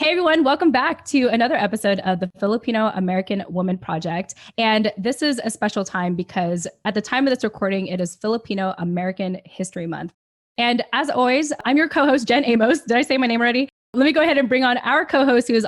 Hey everyone, welcome back to another episode of the Filipino American Woman Project. And this is a special time because at the time of this recording, it is Filipino American History Month. And as always, I'm your co-host, Jen Amos. Did I say my name already? Let me go ahead and bring on our co-host who's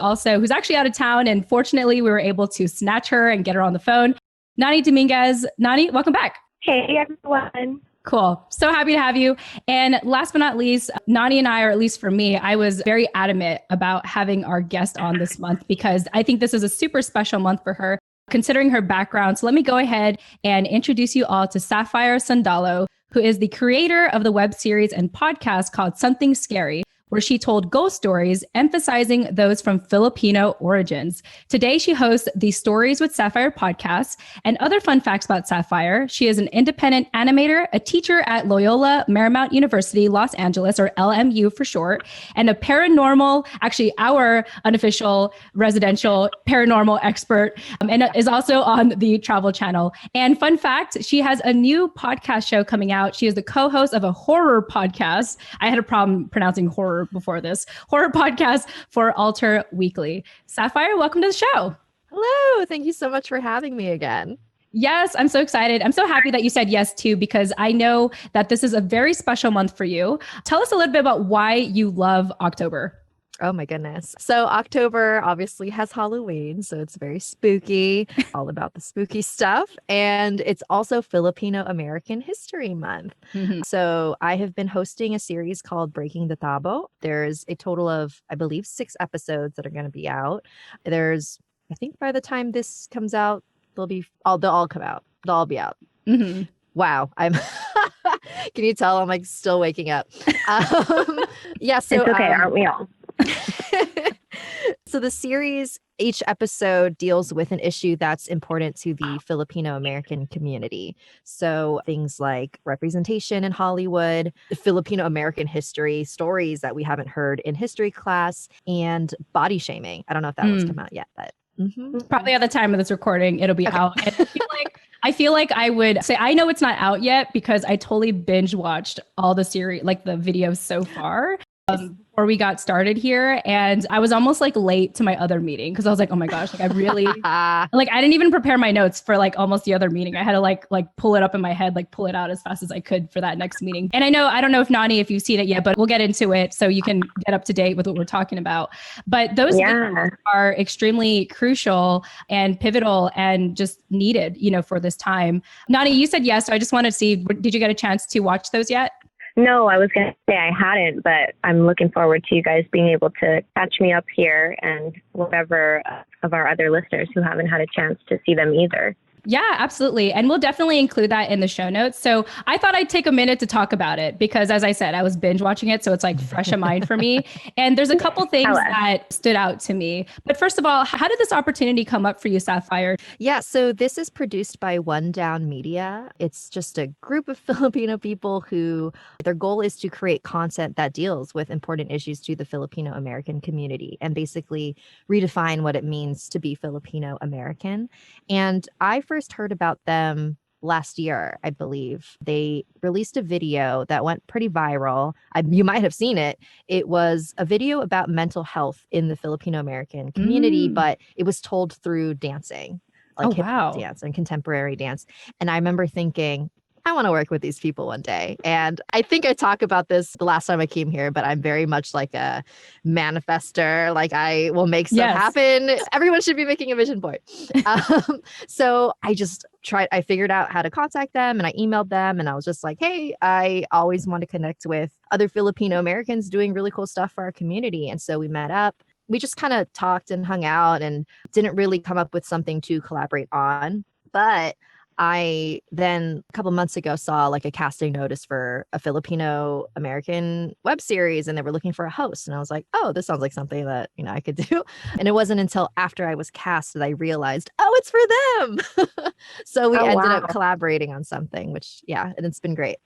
actually out of town. And fortunately, we were able to snatch her and get her on the phone. Nani Dominguez. Nani, welcome back. Hey everyone. Cool. So happy to have you. And last but not least, Nani and I, or at least for me, I was very adamant about having our guest on this month because I think this is a super special month for her, considering her background. So let me go ahead and introduce you all to Sapphire Sandalo, who is the creator of the web series and podcast called Something Scary, where she told ghost stories, emphasizing those from Filipino origins. Today, she hosts the Stories with Sapphire podcast. And other fun facts about Sapphire: she is an independent animator, a teacher at Loyola Marymount University, Los Angeles, or LMU for short, and a paranormal, actually our unofficial residential paranormal expert, and is also on the Travel Channel. And fun fact, she has a new podcast show coming out. She is the co-host of a horror podcast. I had a problem pronouncing horror before this horror podcast for ALTAR Weekly. Sapphire, welcome to the show. Hello. Thank you so much for having me again. Yes, I'm so excited. I'm so happy that you said yes too, because I know that this is a very special month for you. Tell us a little bit about why you love October. Oh my goodness. So October obviously has Halloween, so it's very spooky, all about the spooky stuff. And it's also Filipino American History Month. Mm-hmm. So I have been hosting a series called Breaking the Tabo. There's a total of, I believe, 6 episodes that are going to be out. I think by the time this comes out, they'll all come out. They'll all be out. Mm-hmm. Wow. Can you tell I'm like still waking up? Yeah. So it's okay. Aren't we all? So the series, each episode deals with an issue that's important to the Filipino American community. So things like representation in Hollywood, Filipino American history, stories that we haven't heard in history class, and body shaming. I don't know if that one's come out yet, but probably at the time of this recording, it'll be out. And I feel like I would say, I know it's not out yet because I totally binge watched all the series, like the videos so far. Before we got started here, and I was almost like late to my other meeting because I was like, oh my gosh, like I really like I didn't even prepare my notes for like almost the other meeting. I had to like pull it up in my head, like pull it out as fast as I could for that next meeting. And I don't know if Nani, if you've seen it yet, but we'll get into it so you can get up to date with what we're talking about. But those videos are extremely crucial and pivotal and just needed, for this time. Nani, you said yes, so I just want to see, did you get a chance to watch those yet? No, I was going to say I hadn't, but I'm looking forward to you guys being able to catch me up here and whatever of our other listeners who haven't had a chance to see them either. Yeah, absolutely. And we'll definitely include that in the show notes. So I thought I'd take a minute to talk about it because, as I said, I was binge watching it. So it's like fresh in mind for me. And there's a couple things that stood out to me. But first of all, how did this opportunity come up for you, Sapphire? Yeah, so this is produced by One Down Media. It's just a group of Filipino people who their goal is to create content that deals with important issues to the Filipino American community and basically redefine what it means to be Filipino American. And I first heard about them last year, I believe. They released a video that went pretty viral. You might have seen it. It was a video about mental health in the Filipino American community, but it was told through dancing, like hip hop dance and contemporary dance. And I remember thinking, I want to work with these people one day. And I think I talked about this the last time I came here, but I'm very much like a manifester. Like I will make stuff happen. Everyone should be making a vision board. So I figured out how to contact them and I emailed them and I was just like, hey, I always want to connect with other Filipino Americans doing really cool stuff for our community. And so we met up. We just kind of talked and hung out and didn't really come up with something to collaborate on. But I then a couple months ago saw like a casting notice for a Filipino American web series and they were looking for a host. And I was like, oh, this sounds like something that, I could do. And it wasn't until after I was cast that I realized, oh, it's for them. So we ended up collaborating on something, which, and it's been great.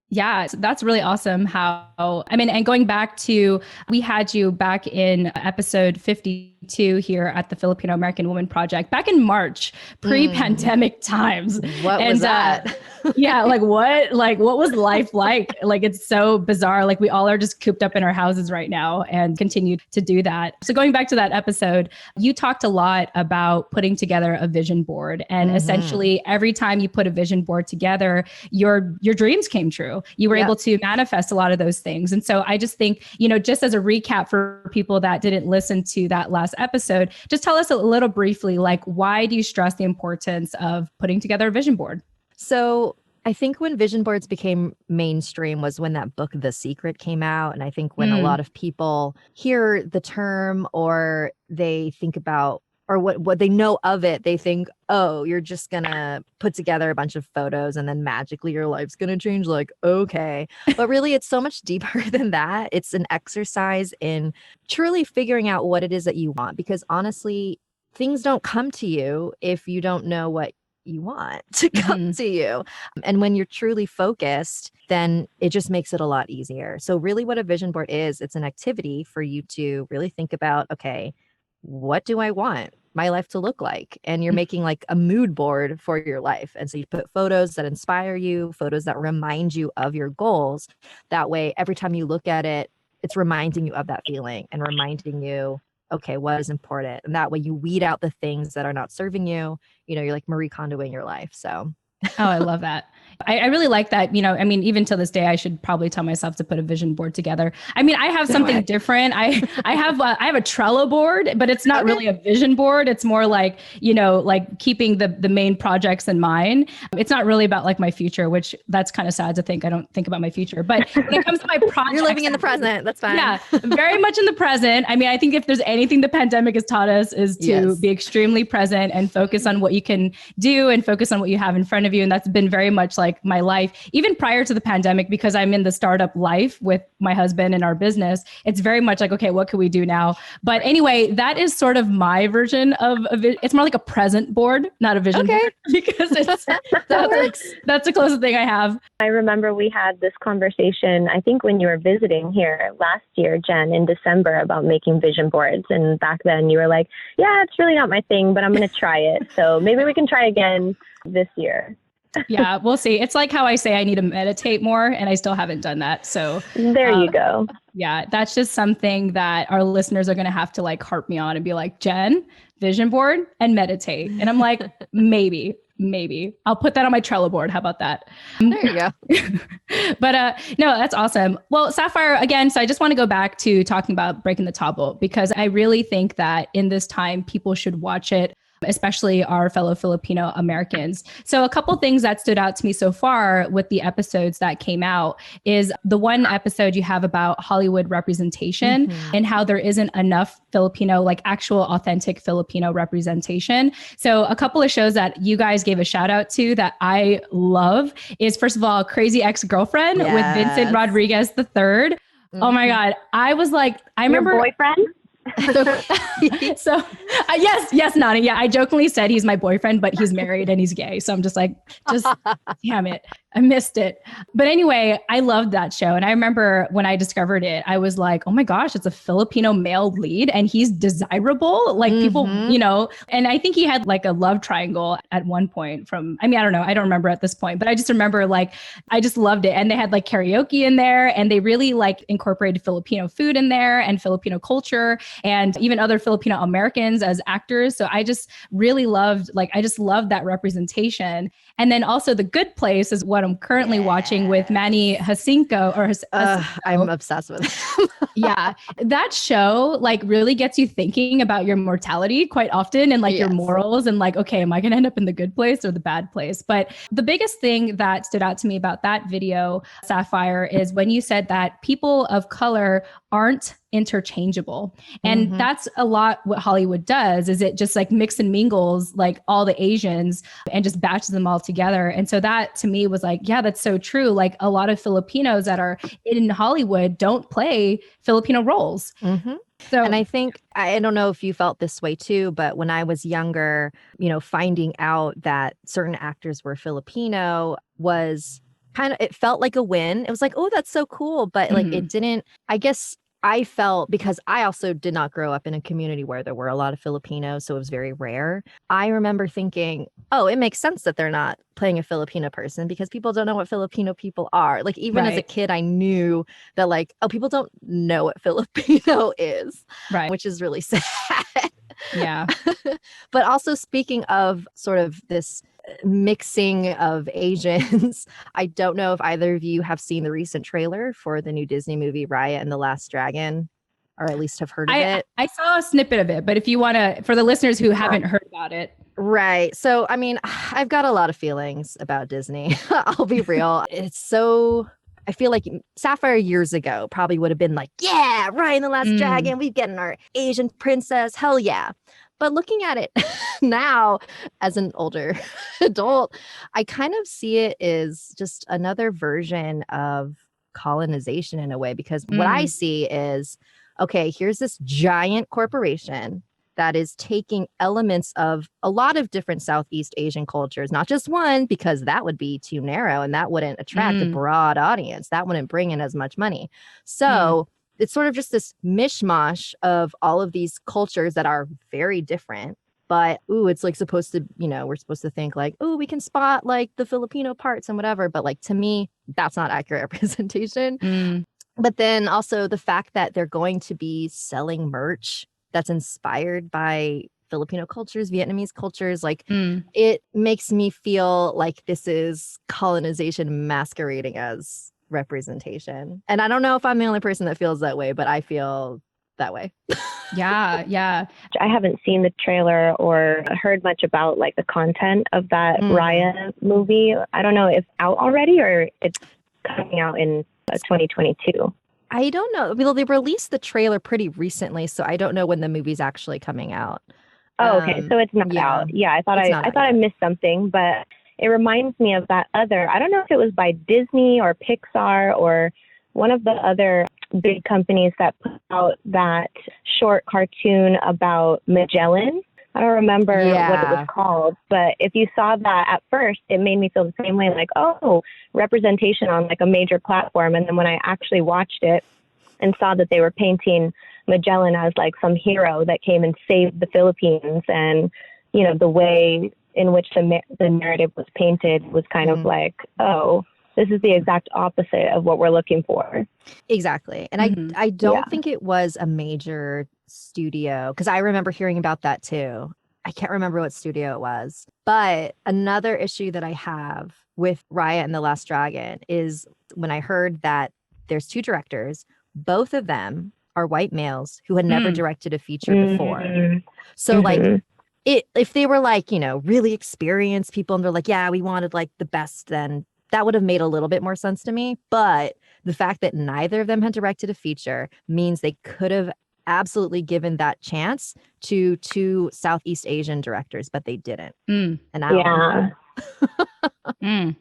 Yeah, so that's really awesome and going back to, we had you back in episode 52 too here at the Filipino American Women Project back in March, pre-pandemic times. What was that? Yeah, like what was life like? Like, it's so bizarre. Like, we all are just cooped up in our houses right now and continue to do that. So going back to that episode, you talked a lot about putting together a vision board, and essentially every time you put a vision board together, your dreams came true. You were able to manifest a lot of those things. And so I just think, just as a recap for people that didn't listen to that last episode, just tell us a little briefly, like, why do you stress the importance of putting together a vision board? So I think when vision boards became mainstream was when that book, The Secret, came out. And I think when a lot of people hear the term, or they think about, or what they know of it, they think, oh, you're just going to put together a bunch of photos and then magically your life's going to change. Like, okay. But really, it's so much deeper than that. It's an exercise in truly figuring out what it is that you want. Because honestly, things don't come to you if you don't know what you want to come to you. And when you're truly focused, then it just makes it a lot easier. So really what a vision board is, it's an activity for you to really think about, okay, what do I want my life to look like? And you're making like a mood board for your life. And so you put photos that inspire you, photos that remind you of your goals. That way, every time you look at it, it's reminding you of that feeling and reminding you, okay, what is important? And that way you weed out the things that are not serving you. You're like Marie Kondoing your life. So. Oh, I love that. I really like that. Even to this day, I should probably tell myself to put a vision board together. I have something different. I have a Trello board, but it's not really a vision board. It's more like, like keeping the main projects in mind. It's not really about like my future, which that's kind of sad to think. I don't think about my future, but when it comes to my projects, you're living in the present. That's fine. Yeah, very much in the present. I think if there's anything the pandemic has taught us is to be extremely present and focus on what you can do and focus on what you have in front of you. And that's been very much like my life, even prior to the pandemic, because I'm in the startup life with my husband and our business. It's very much like, okay, what can we do now? But anyway, that is sort of my version of it's more like a present board, not a vision board, because that's the closest thing I have. I remember we had this conversation, I think when you were visiting here last year, Jen, in December, about making vision boards. And back then you were like, yeah, it's really not my thing, but I'm going to try it. So maybe we can try again this year. Yeah, we'll see. It's like how I say I need to meditate more, and I still haven't done that. So there you go. Yeah, that's just something that our listeners are going to have to like harp me on and be like, Jen, vision board and meditate. And I'm like, maybe I'll put that on my Trello board. How about that? There you go. But no, that's awesome. Well, Sapphire, again, so I just want to go back to talking about Breaking the Tabo, because I really think that in this time, people should watch it, especially our fellow Filipino Americans. So a couple things that stood out to me so far with the episodes that came out is the one episode you have about Hollywood representation and how there isn't enough Filipino, like actual authentic Filipino representation. So a couple of shows that you guys gave a shout out to that I love is, first of all, Crazy Ex-Girlfriend with Vincent Rodriguez III. Oh my God. I was like, I remember. Your boyfriend? Yes, Nani. Yeah, I jokingly said he's my boyfriend, but he's married and he's gay. So I'm just like, damn it. I missed it. But anyway, I loved that show. And I remember when I discovered it, I was like, oh my gosh, it's a Filipino male lead and he's desirable. Like people, and I think he had like a love triangle at one point I don't know. I don't remember at this point, but I just remember like, I just loved it. And they had like karaoke in there and they really like incorporated Filipino food in there and Filipino culture and even other Filipino Americans as actors. So I just really loved that representation. And then also The Good Place is what I'm currently watching with Manny Jacinto. I'm obsessed with him. Yeah. That show like really gets you thinking about your mortality quite often and like your morals and like, okay, am I going to end up in the good place or the bad place? But the biggest thing that stood out to me about that video, Sapphire, is when you said that people of color aren't interchangeable. And that's a lot what Hollywood does, is it just like mix and mingles like all the Asians and just batches them all together. And so that to me was like, yeah, that's so true. Like a lot of Filipinos that are in Hollywood don't play Filipino roles. So, and I think, I don't know if you felt this way too, but when I was younger, finding out that certain actors were Filipino was it felt like a win. It was like, oh, that's so cool. But like, it didn't, I guess I felt, because I also did not grow up in a community where there were a lot of Filipinos, so it was very rare. I remember thinking, oh, it makes sense that they're not playing a Filipino person because people don't know what Filipino people are. Like, even as a kid, I knew that, like, oh, people don't know what Filipino is, which is really sad. Yeah. But also, speaking of sort of this mixing of Asians, I don't know if either of you have seen the recent trailer for the new Disney movie Raya and the Last Dragon, or at least have heard of it. I saw a snippet of it, but if you want to, for the listeners who haven't heard about it. Right. So, I mean, I've got a lot of feelings about Disney. I'll be real. It's so... I feel like Sapphire years ago probably would have been like, yeah, Raya and the Last Dragon, we've gotten our Asian princess, hell yeah. But looking at it now as an older adult, I kind of see it as just another version of colonization in a way, because what I see is, okay, here's this giant corporation that is taking elements of a lot of different Southeast Asian cultures, not just one, because that would be too narrow and that wouldn't attract a broad audience. That wouldn't bring in as much money. So it's sort of just this mishmash of all of these cultures that are very different. But, it's like supposed to, we're supposed to think like, we can spot like the Filipino parts and whatever. But like, to me, that's not accurate representation. But then also the fact that they're going to be selling merch that's inspired by Filipino cultures, Vietnamese cultures, like it makes me feel like this is colonization masquerading as representation. And I don't know if I'm the only person that feels that way, but I feel that way. Yeah. I haven't seen the trailer or heard much about like the content of that Raya movie. I don't know if it's out already or it's coming out in 2022. I don't know. Well, they released the trailer pretty recently, so I don't know when the movie's actually coming out. Oh, okay. So it's not out. Yeah, I thought I missed something, but it reminds me of that other, I don't know if it was by Disney or Pixar or one of the other big companies that put out that short cartoon about Magellan. I don't remember what it was called, but if you saw that at first, it made me feel the same way, like, oh, representation on like a major platform. And then when I actually watched it and saw that they were painting Magellan as like some hero that came and saved the Philippines, and, the way in which the narrative was painted was kind of like, oh, this is the exact opposite of what we're looking for. Exactly. And I don't think it was a major studio, because I remember hearing about that too. I can't remember what studio it was. But another issue that I have with Raya and the Last Dragon is when I heard that there's two directors, both of them are white males who had never directed a feature before. So like if they were like, really experienced people and they're like, yeah, we wanted like the best, then that would have made a little bit more sense to me. But the fact that neither of them had directed a feature means they could have absolutely given that chance to two Southeast Asian directors, but they didn't. And I don't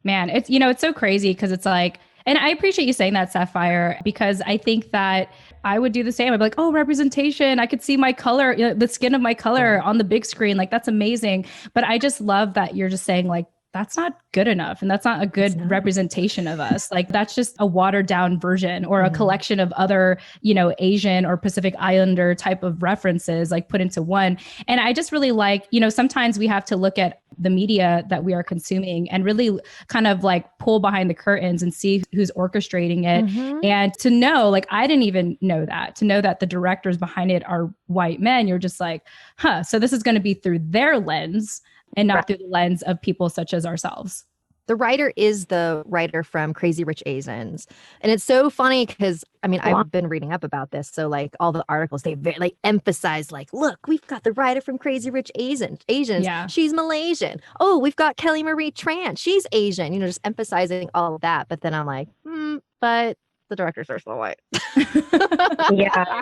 Man, it's, it's so crazy because it's like, and I appreciate you saying that, Sapphire, because I think that I would do the same. I'd be like, oh, representation. I could see my color, the skin of my color on the big screen. Like, that's amazing. But I just love that you're just saying like, that's not good enough. And that's not a good representation of us. Like, that's just a watered down version or a collection of other, Asian or Pacific Islander type of references, like put into one. And I just really like, sometimes we have to look at the media that we are consuming and really kind of like pull behind the curtains and see who's orchestrating it. And to know, like, I didn't even know that, to know that the directors behind it are white men, you're just like, so this is going to be through their lens and not through the lens of people such as ourselves. The writer is the writer from Crazy Rich Asians. And it's so funny because, I've been reading up about this. So like all the articles, they emphasize like, look, we've got the writer from Crazy Rich Asians. Yeah. She's Malaysian. Oh, we've got Kelly Marie Tran. She's Asian, just emphasizing all of that. But then I'm like, but the directors are so white. Yeah.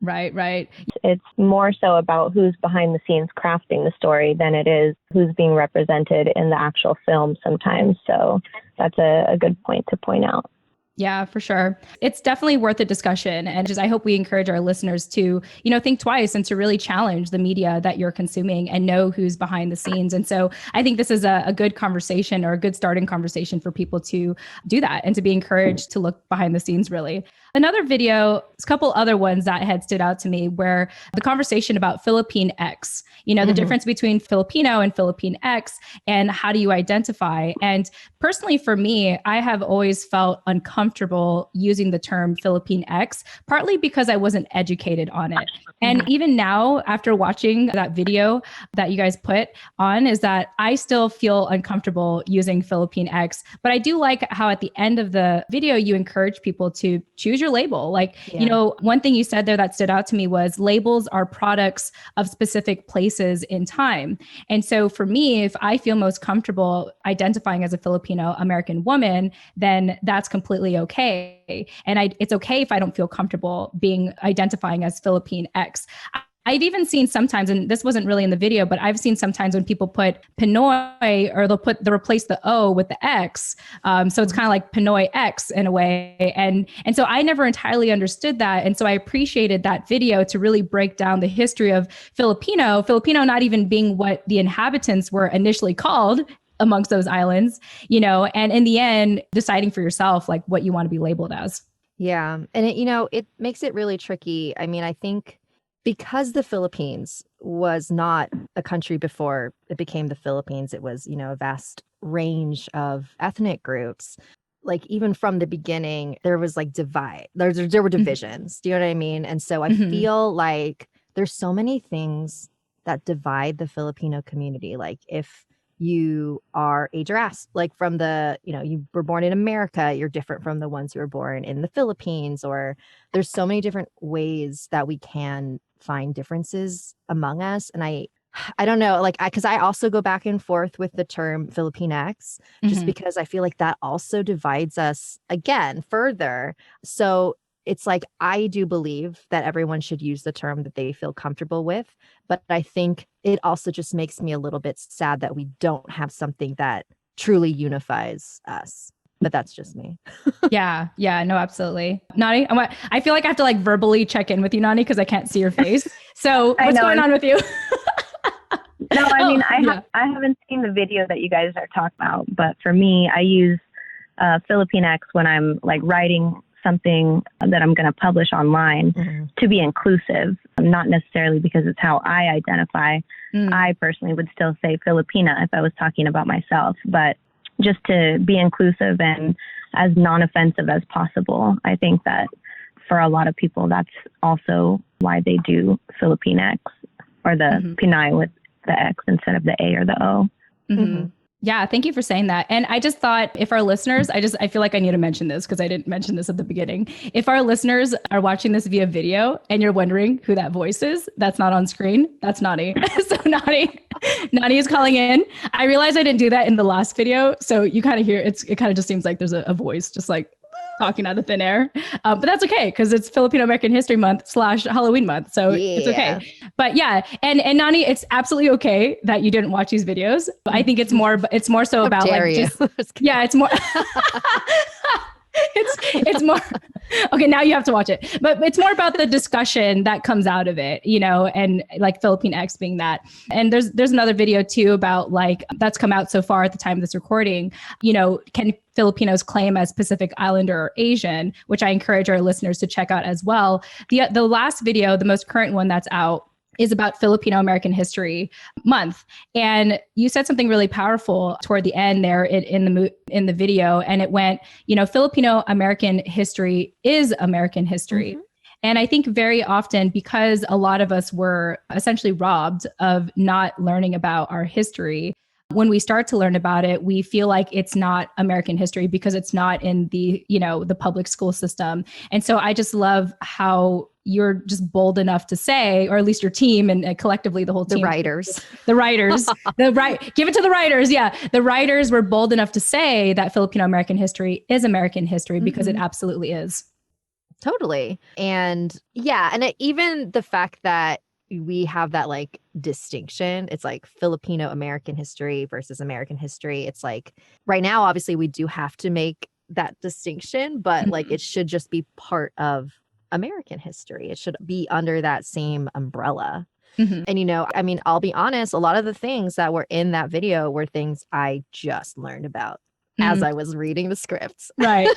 Right. It's more so about who's behind the scenes crafting the story than it is who's being represented in the actual film sometimes. So that's a good point to point out. Yeah, for sure. It's definitely worth a discussion. And just, I hope we encourage our listeners to, think twice and to really challenge the media that you're consuming and know who's behind the scenes. And so I think this is a good conversation, or a good starting conversation for people to do that and to be encouraged to look behind the scenes, really. Another video, a couple other ones that had stood out to me, where the conversation about Philippine X, the difference between Filipino and Philippine X, and how do you identify? And personally, for me, I have always felt uncomfortable using the term Philippine X, partly because I wasn't educated on it. And even now, after watching that video that you guys put on, is that I still feel uncomfortable using Philippine X. But I do like how at the end of the video, you encourage people to choose your label. Like, one thing you said there that stood out to me was labels are products of specific places in time. And so for me, if I feel most comfortable identifying as a Filipino American woman, then that's completely okay. And it's okay if I don't feel comfortable being identifying as Philippine X. I've even seen sometimes, and this wasn't really in the video, but I've seen sometimes when people put Pinoy, or they'll replace the O with the X. So it's kind of like Pinoy X in a way. And so I never entirely understood that. And so I appreciated that video to really break down the history of Filipino not even being what the inhabitants were initially called amongst those islands, and in the end, deciding for yourself, like, what you want to be labeled as. Yeah. And it makes it really tricky. I mean, I think because the Philippines was not a country before it became the Philippines, it was, a vast range of ethnic groups. Like, even from the beginning, there was like divide. There were divisions. Do you know what I mean? And so I feel like there's so many things that divide the Filipino community. Like, if you are like from you were born in America, you're different from the ones who were born in the Philippines, or there's so many different ways that we can find differences among us. And I don't know, like, because I also go back and forth with the term Philippine X, just because I feel like that also divides us again further. So it's like, I do believe that everyone should use the term that they feel comfortable with. But I think it also just makes me a little bit sad that we don't have something that truly unifies us. But that's just me. Yeah, no, absolutely. Nani, I feel like I have to like verbally check in with you, Nani, because I can't see your face. So what's going on with you? No, I mean, I haven't seen the video that you guys are talking about, but for me, I use Philippine X when I'm like writing something that I'm going to publish online to be inclusive, not necessarily because it's how I identify. I personally would still say Filipina if I was talking about myself, but just to be inclusive and as non-offensive as possible. I think that for a lot of people, that's also why they do Philippine X, or the Pinay with the X instead of the A or the O. Yeah, thank you for saying that. And I just thought, if our listeners, I feel like I need to mention this because I didn't mention this at the beginning. If our listeners are watching this via video and you're wondering who that voice is, that's not on screen. That's Nani. So Nani is calling in. I realized I didn't do that in the last video. So you kind of hear, it kind of just seems like there's a voice just like talking out of thin air. But that's okay, because it's Filipino American History Month / Halloween month. So it's okay. But yeah, and Nani, it's absolutely okay that you didn't watch these videos. I think it's more so about like, it's more, it's more, okay, now you have to watch it, but it's more about the discussion that comes out of it, and like Philippine X being that. And there's another video too about like, that's come out so far at the time of this recording, can Filipinos claim as Pacific Islander or Asian, which I encourage our listeners to check out as well. The last video, the most current one that's out, is about Filipino American History Month. And you said something really powerful toward the end there in the video. And it went, Filipino American history is American history. And I think very often, because a lot of us were essentially robbed of not learning about our history, when we start to learn about it, we feel like it's not American history because it's not in the, the public school system. And so I just love how you're just bold enough to say, or at least your team and collectively the whole team. The writers, give it to the writers. Yeah. The writers were bold enough to say that Filipino American history is American history because it absolutely is. Totally. And yeah. And even the fact that we have that like distinction, it's like Filipino American history versus American history. It's like right now, obviously we do have to make that distinction, but like it should just be part of American history. It should be under that same umbrella. And, you know, I mean, I'll be honest, a lot of the things that were in that video were things I just learned about as I was reading the scripts. Right,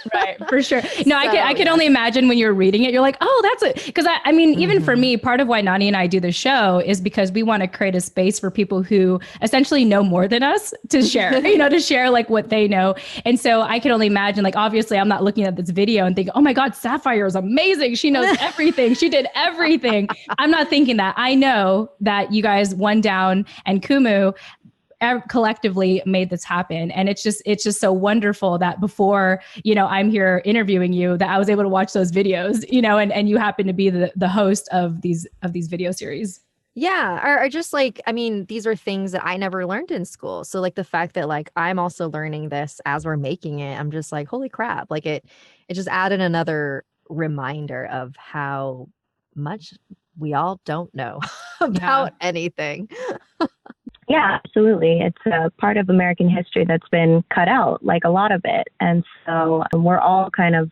for sure. No, I can only imagine when you're reading it, you're like, oh, that's it. Because I mean, even for me, part of why Nani and I do the show is because we want to create a space for people who essentially know more than us to share, you know, to share like what they know. And so I can only imagine, like, obviously I'm not looking at this video and thinking, oh my God, Sapphire is amazing. She knows everything. She did everything. I'm not thinking that. I know that you guys, One Down and Kumu, collectively made this happen. And it's just so wonderful that before, you know, I'm here interviewing you, that I was able to watch those videos, you know, and you happen to be the host of these video series. Yeah. Or just like, I mean, these are things that I never learned in school. So like the fact that like I'm also learning this as we're making it, I'm just like, holy crap. Like it just added another reminder of how much we all don't know about anything. Yeah, absolutely. It's a part of American history that's been cut out, like a lot of it. And so we're all kind of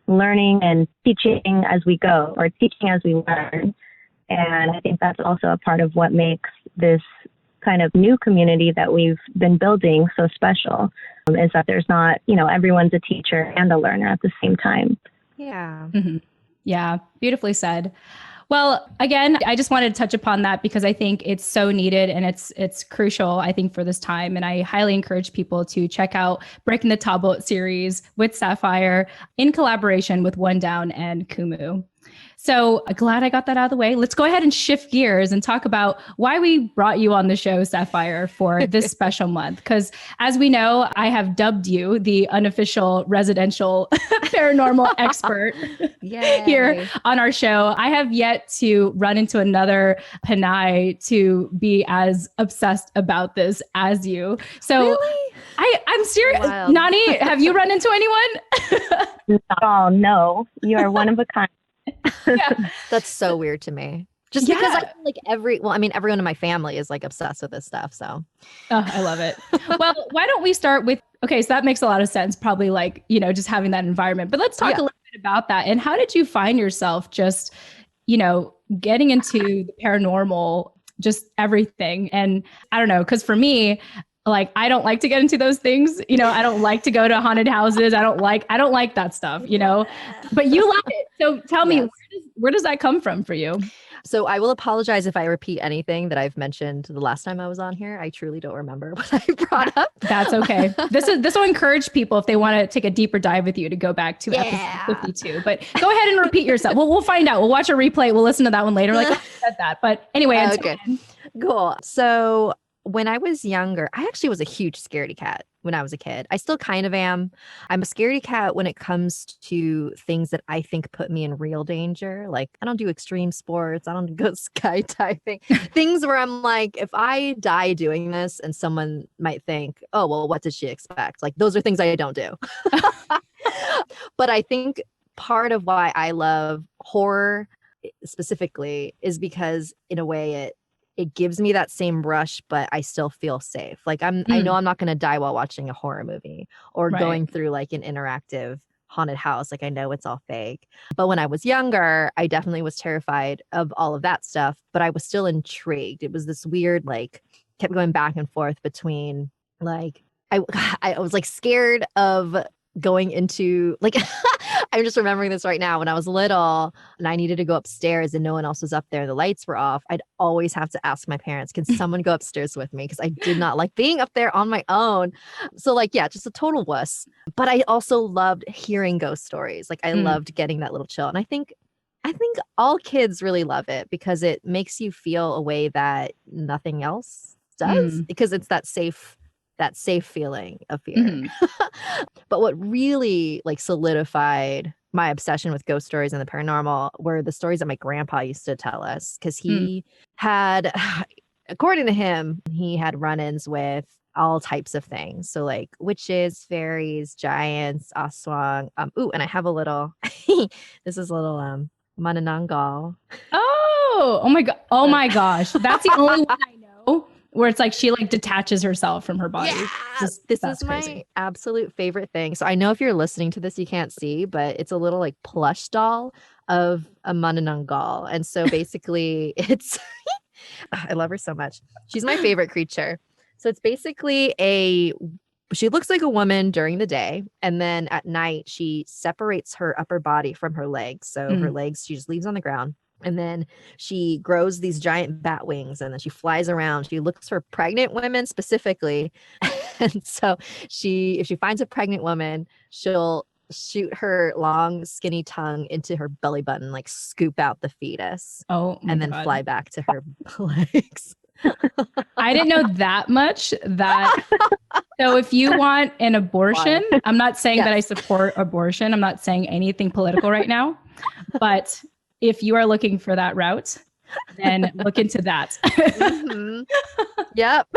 learning and teaching as we go, or teaching as we learn. And I think that's also a part of what makes this kind of new community that we've been building so special, is that there's not, you know, everyone's a teacher and a learner at the same time. Yeah. Yeah, beautifully said. Well, again, I just wanted to touch upon that because I think it's so needed and it's crucial, I think, for this time. And I highly encourage people to check out Breaking the Tabo Series with Sapphire in collaboration with One Down and Kumu. So glad I got that out of the way. Let's go ahead and shift gears and talk about why we brought you on the show, Sapphire, for this special month. Because as we know, I have dubbed you the unofficial residential paranormal expert here on our show. I have yet to run into another Panay to be as obsessed about this as you. So really? I'm serious. Wild. Nani, have you run into anyone? Not at all. No, you are one of a kind. Yeah. That's so weird to me. Just because I feel like everyone in my family is like obsessed with this stuff. So I love it. Well, why don't we start with, okay, so that makes a lot of sense, probably like, you know, just having that environment, but let's talk a little bit about that. And how did you find yourself just, you know, getting into the paranormal, just everything? And I don't know, because for me, like, I don't like to get into those things. You know, I don't like to go to haunted houses. I don't like that stuff, you know, but you love it. So tell me, where does that come from for you? So I will apologize if I repeat anything that I've mentioned the last time I was on here. I truly don't remember what I brought up. That's okay. This will encourage people if they want to take a deeper dive with you to go back to episode 52. But go ahead and repeat yourself. We'll find out. We'll watch a replay. We'll listen to that one later. Like, oh, I said that. But anyway. Okay. Cool. So when I was younger, I actually was a huge scaredy cat when I was a kid. I still kind of am. I'm a scaredy cat when it comes to things that I think put me in real danger. Like, I don't do extreme sports. I don't go skydiving. Things where I'm like, if I die doing this and someone might think, oh, well, what did she expect? Like, those are things I don't do. But I think part of why I love horror specifically is because in a way it gives me that same rush, but I still feel safe. Like I know I'm not going to die while watching a horror movie or going through like an interactive haunted house. Like I know it's all fake. But when I was younger, I definitely was terrified of all of that stuff, but I was still intrigued. It was this weird, like, kept going back and forth between like, I was like scared of going into like I'm just remembering this right now. When I was little and I needed to go upstairs and no one else was up there, the lights were off, I'd always have to ask my parents, can someone go upstairs with me? Because I did not like being up there on my own. So like, yeah, just a total wuss. But I also loved hearing ghost stories. Like I loved getting that little chill. And I think all kids really love it because it makes you feel a way that nothing else does, because it's that safe feeling of fear. But what really like solidified my obsession with ghost stories and the paranormal were the stories that my grandpa used to tell us, because he had, according to him, he had run-ins with all types of things. So like witches, fairies, giants, aswang. And I have a little, this is a little manananggal. Oh my God. Oh my gosh. That's the only one I know. Where it's like she like detaches herself from her body. Yeah, this is my absolute favorite thing. So I know if you're listening to this, you can't see, but it's a little like plush doll of a manananggal. And so basically it's, I love her so much. She's my favorite creature. So it's basically she looks like a woman during the day. And then at night, she separates her upper body from her legs. So her legs, she just leaves on the ground. And then she grows these giant bat wings, and then she flies around. She looks for pregnant women specifically. And so if she finds a pregnant woman, she'll shoot her long, skinny tongue into her belly button, like scoop out the fetus. And then fly back to her legs. I didn't know that much. So if you want an abortion, I'm not saying that I support abortion. I'm not saying anything political right now, but if you are looking for that route, then look into that. Yep.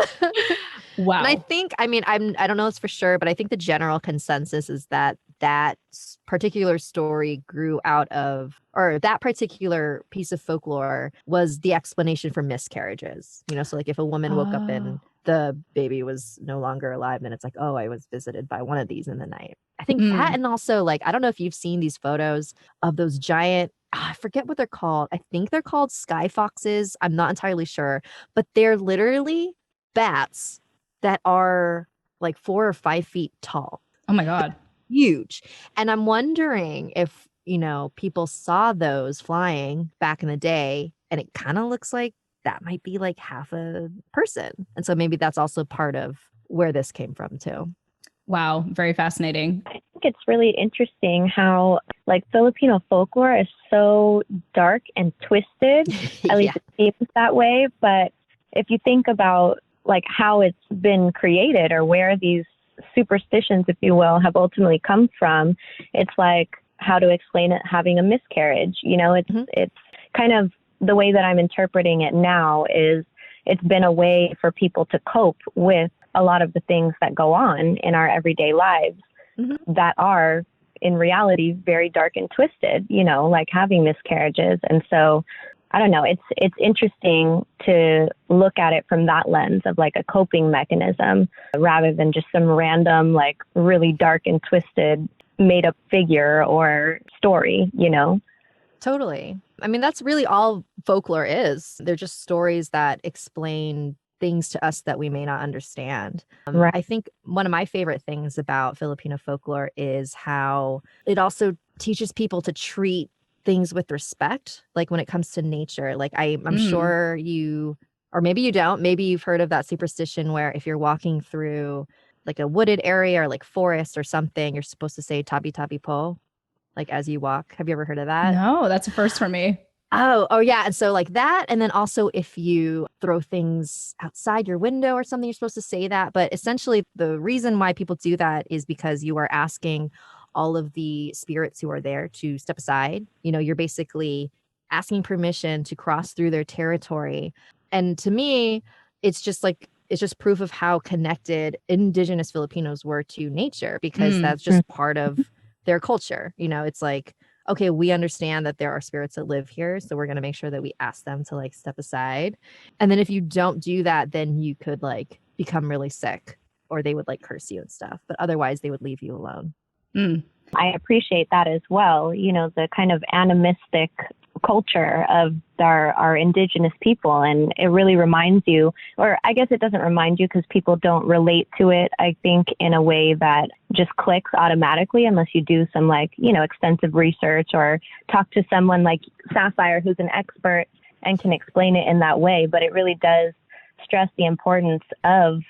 Wow. And I think, I don't know this for sure, but I think the general consensus is that particular story grew out of, or that particular piece of folklore was the explanation for miscarriages. So like if a woman woke up and the baby was no longer alive, then it's like, oh, I was visited by one of these in the night. I think that, and also like, I don't know if you've seen these photos of those giant, I forget what they're called. I think they're called sky foxes. I'm not entirely sure, but they're literally bats that are like 4 or 5 feet tall. Oh my God. Huge. And I'm wondering if, people saw those flying back in the day, and it kind of looks like that might be like half a person. And so maybe that's also part of where this came from too. Wow. Very fascinating. I think it's really interesting how like Filipino folklore is so dark and twisted. At least it seems that way. But if you think about like how it's been created or where these superstitions, if you will, have ultimately come from, it's like how to explain it having a miscarriage. It's kind of the way that I'm interpreting it now is it's been a way for people to cope with a lot of the things that go on in our everyday lives that are in reality very dark and twisted, like having miscarriages. And so I don't know, it's interesting to look at it from that lens of like a coping mechanism rather than just some random, like really dark and twisted made up figure or story, Totally. That's really all folklore is. They're just stories that explain things to us that we may not understand. Right. I think one of my favorite things about Filipino folklore is how it also teaches people to treat things with respect, like when it comes to nature. Like I'm sure you, or maybe you don't, maybe you've heard of that superstition where if you're walking through like a wooded area or like forest or something, you're supposed to say tabi tabi po, like as you walk. Have you ever heard of that? No, that's a first for me. Oh yeah. And so like that. And then also if you throw things outside your window or something, you're supposed to say that. But essentially the reason why people do that is because you are asking all of the spirits who are there to step aside. You're basically asking permission to cross through their territory. And to me, it's just proof of how connected indigenous Filipinos were to nature, because that's just part of their culture. It's like, okay, we understand that there are spirits that live here, so we're going to make sure that we ask them to like step aside. And then if you don't do that, then you could like become really sick, or they would like curse you and stuff. But otherwise they would leave you alone. I appreciate that as well. The kind of animistic culture of our indigenous people. And it really reminds you, or I guess it doesn't remind you because people don't relate to it, I think, in a way that just clicks automatically unless you do some like, extensive research or talk to someone like Sapphire, who's an expert and can explain it in that way. But it really does stress the importance of,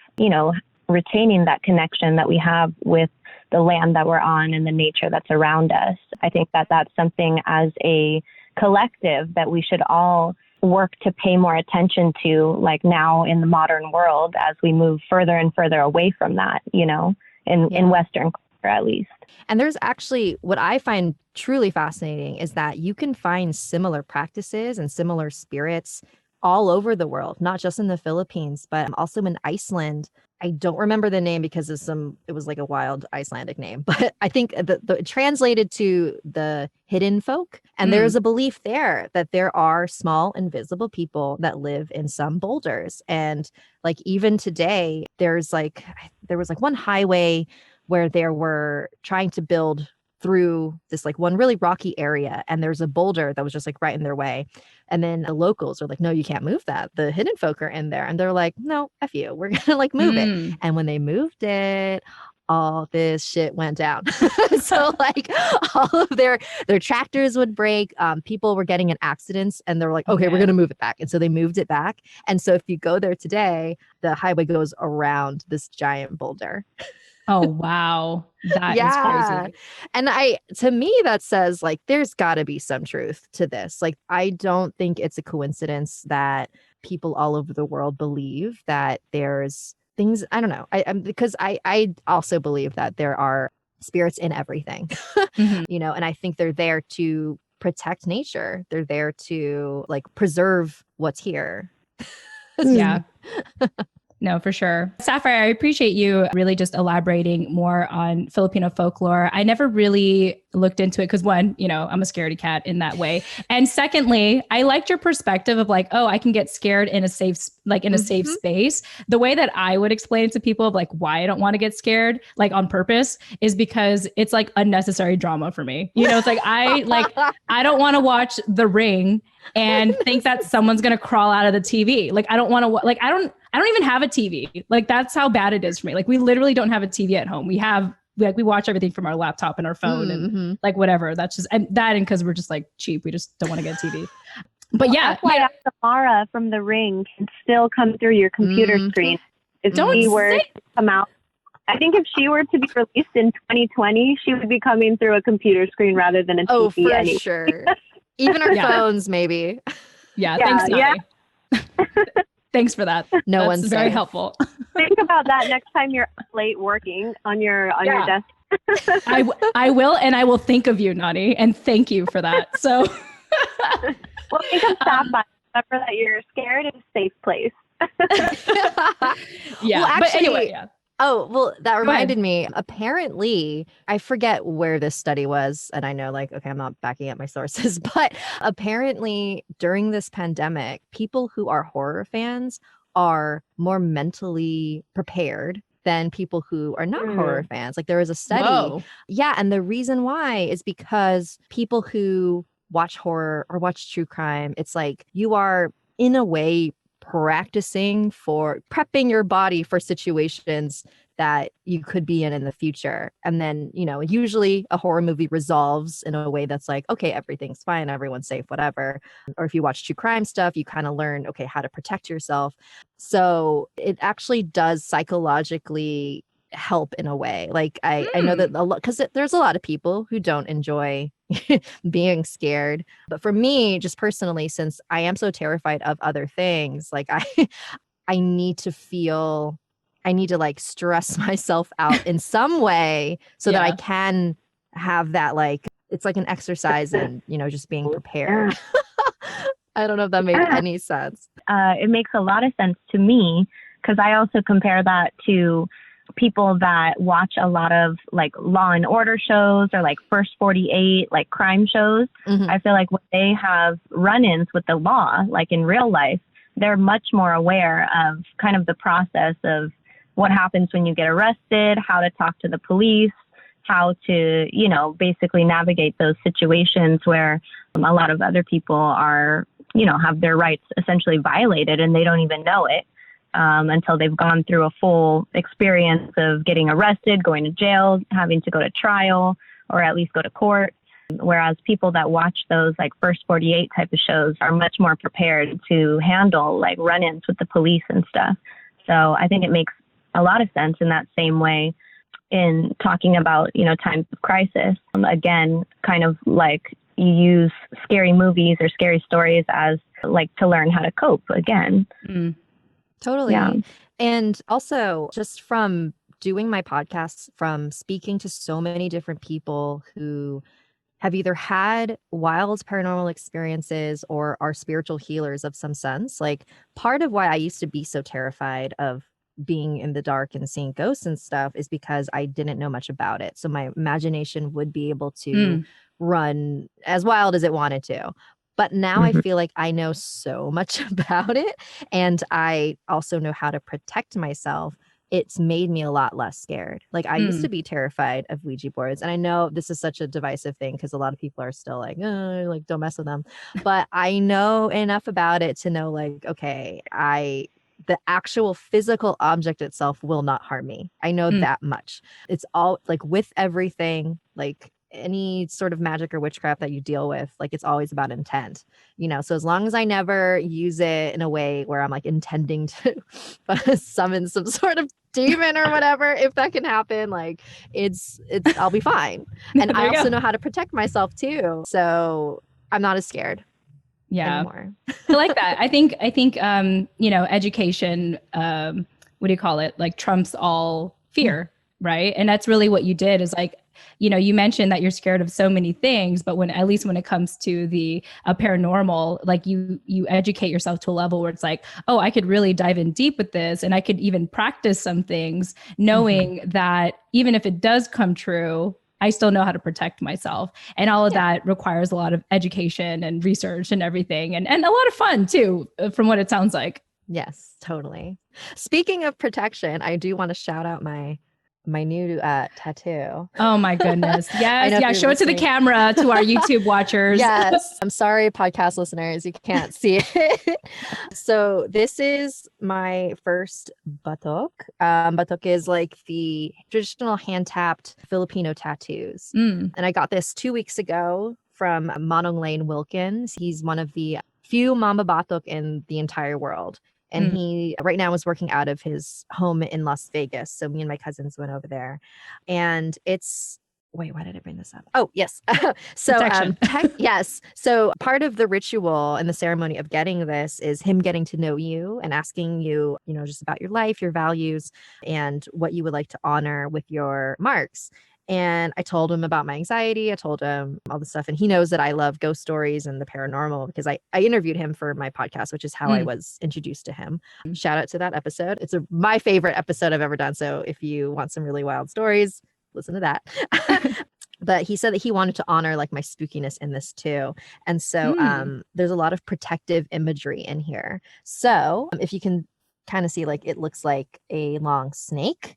retaining that connection that we have with the land that we're on and the nature that's around us. I think that that's something as a collective that we should all work to pay more attention to, like now in the modern world, as we move further and further away from that, in Western culture, at least. And there's actually, what I find truly fascinating is that you can find similar practices and similar spirits all over the world, not just in the Philippines, but also in Iceland. I don't remember the name because it was like a wild Icelandic name, but I think the translated to the hidden folk. And there's a belief there that there are small invisible people that live in some boulders. And like even today, there was like one highway where they were trying to build through this like one really rocky area, and there's a boulder that was just like right in their way. And then the locals are like, no, you can't move that. The hidden folk are in there. And they're like, no, F you. We're gonna like move it. And when they moved it, all this shit went down. So like all of their tractors would break. People were getting in accidents, and they were like, okay, we're gonna move it back. And so they moved it back. And so if you go there today, the highway goes around this giant boulder. Oh, wow. That is crazy. And to me, that says like, there's gotta be some truth to this. Like, I don't think it's a coincidence that people all over the world believe that there's things, I don't know. Because I also believe that there are spirits in everything, you know, and I think they're there to protect nature. They're there to like preserve what's here. Yeah. No, for sure. Sapphire, I appreciate you really just elaborating more on Filipino folklore. I never really looked into it because one, you know, I'm a scaredy cat in that way. And secondly, I liked your perspective of like, oh, I can get scared in a safe, like in a safe space. The way that I would explain it to people of like why I don't want to get scared, like on purpose, is because it's like unnecessary drama for me. You know, it's like, I don't want to watch The Ring and think that someone's going to crawl out of the TV. Like, I don't want to, like, I don't even have a TV. Like, that's how bad it is for me. Like, we literally don't have a TV at home. We watch everything from our laptop and our phone and like whatever. That's just, and because we're just like cheap. We just don't want to get a TV. But that's why Samara from The Ring can still come through your computer screen. If she were to come out, I think if she were to be released in 2020, she would be coming through a computer screen rather than a TV. Oh, for sure. Even our phones, maybe. Yeah, thanks, Nani. Thanks for that. That's very helpful. Think about that next time you're late working on your desk. I will, and I will think of you, Nani, and thank you for that. So, well, think of Sapphire. Remember that you're scared in a safe place. Yeah, well, actually, but anyway, Oh, well, that reminded me, apparently, I forget where this study was, and I know, like, okay, I'm not backing up my sources, but apparently during this pandemic, people who are horror fans are more mentally prepared than people who are not horror fans. Like, there was a study. Whoa. Yeah, and the reason why is because people who watch horror or watch true crime, it's like you are, in a way, prepping your body for situations that you could be in the future. And then, you know, usually a horror movie resolves in a way that's like, okay, everything's fine, everyone's safe, whatever. Or if you watch true crime stuff, you kind of learn, okay, how to protect yourself. So it actually does psychologically help in a way. Like I know that a lot, because there's a lot of people who don't enjoy being scared. But for me, just personally, since I am so terrified of other things, like I need to like stress myself out in some way so that I can have that, like, it's like an exercise in, you know, just being prepared. I don't know if that made any sense. It makes a lot of sense to me, because I also compare that to people that watch a lot of like Law and Order shows or like First 48, like crime shows. I feel like when they have run-ins with the law, like in real life, they're much more aware of kind of the process of what happens when you get arrested, how to talk to the police, how to, you know, basically navigate those situations where a lot of other people are, you know, have their rights essentially violated and they don't even know it. Until they've gone through a full experience of getting arrested, going to jail, having to go to trial, or at least go to court. Whereas people that watch those like First 48 type of shows are much more prepared to handle like run-ins with the police and stuff. So I think it makes a lot of sense in that same way in talking about, you know, times of crisis. Again, kind of like you use scary movies or scary stories as like to learn how to cope again. Totally. Yeah. And also just from doing my podcasts, from speaking to so many different people who have either had wild paranormal experiences or are spiritual healers of some sense. Like, part of why I used to be so terrified of being in the dark and seeing ghosts and stuff is because I didn't know much about it. So my imagination would be able to run as wild as it wanted to. But now I feel like I know so much about it, and I also know how to protect myself. It's made me a lot less scared. Like I used to be terrified of Ouija boards. And I know this is such a divisive thing because a lot of people are still like, oh, like don't mess with them. But I know enough about it to know like, okay, the actual physical object itself will not harm me. I know that much. It's all like with everything, like any sort of magic or witchcraft that you deal with, like it's always about intent, so as long as I never use it in a way where I'm like intending to summon some sort of demon or whatever, if that can happen, like it's I'll be fine. And I also know how to protect myself too, so I'm not as scared anymore. I like that. I think education, what do you call it, like trumps all fear, right? And that's really what you did, is like, you mentioned that you're scared of so many things, but at least when it comes to the paranormal, like you educate yourself to a level where it's like, oh, I could really dive in deep with this, and I could even practice some things, knowing that even if it does come true, I still know how to protect myself. And all of that requires a lot of education and research and everything, and a lot of fun too, from what it sounds like. Yes, totally. Speaking of protection, I do want to shout out my new tattoo. Oh my goodness. Yes. Yeah. Show it to the camera to our YouTube watchers. Yes. I'm sorry, podcast listeners, you can't see it. So this is my first batok. Batok is like the traditional hand-tapped Filipino tattoos. And I got this 2 weeks ago from Manong Lane Wilkins. He's one of the few Mamba Batok in the entire world. And he right now is working out of his home in Las Vegas. So me and my cousins went over there. And wait, why did I bring this up? Oh, yes. So yes. So part of the ritual and the ceremony of getting this is him getting to know you and asking you, just about your life, your values, and what you would like to honor with your marks. And I told him about my anxiety. I told him all the stuff. And he knows that I love ghost stories and the paranormal because I interviewed him for my podcast, which is how I was introduced to him. Shout out to that episode. It's my favorite episode I've ever done. So if you want some really wild stories, listen to that. But he said that he wanted to honor like my spookiness in this too. And so there's a lot of protective imagery in here. So if you can kind of see, like it looks like a long snake.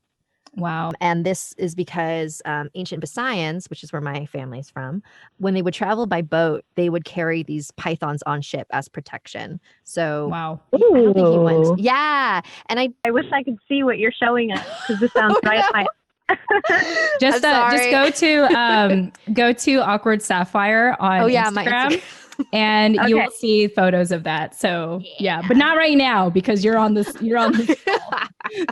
Wow. And this is because ancient Visayans, which is where my family's from, when they would travel by boat, they would carry these pythons on ship as protection. So wow. I don't think he went. Yeah. And I wish I could see what you're showing us because this sounds right up my just go to Awkward Sapphire on Instagram. And you will see photos of that. So but not right now because you're on this.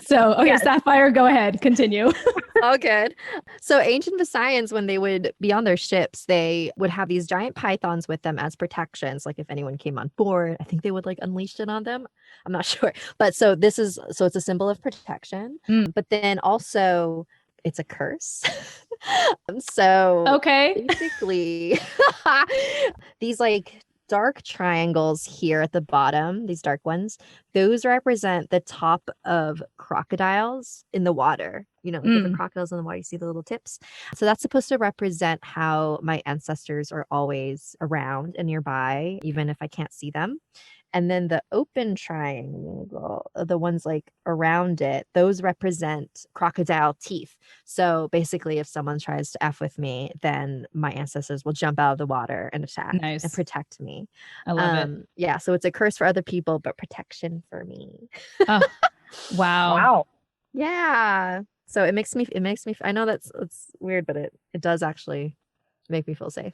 So Sapphire, go ahead, continue. Oh, good. So ancient Visayans, when they would be on their ships, they would have these giant pythons with them as protections. Like if anyone came on board, I think they would like unleash it on them. I'm not sure, but so it's a symbol of protection. But then also it's a curse. So basically these like dark triangles here at the bottom, these dark ones, those represent the top of crocodiles in the water. Like the crocodiles in the water, you see the little tips. So that's supposed to represent how my ancestors are always around and nearby, even if I can't see them. And then the open triangle, the ones like around it, those represent crocodile teeth. So basically, if someone tries to F with me, then my ancestors will jump out of the water and attack and protect me. I love it. Yeah, so it's a curse for other people, but protection for me. Oh, wow. Wow. Yeah. So it makes me, I know it's weird, but it does actually make me feel safe.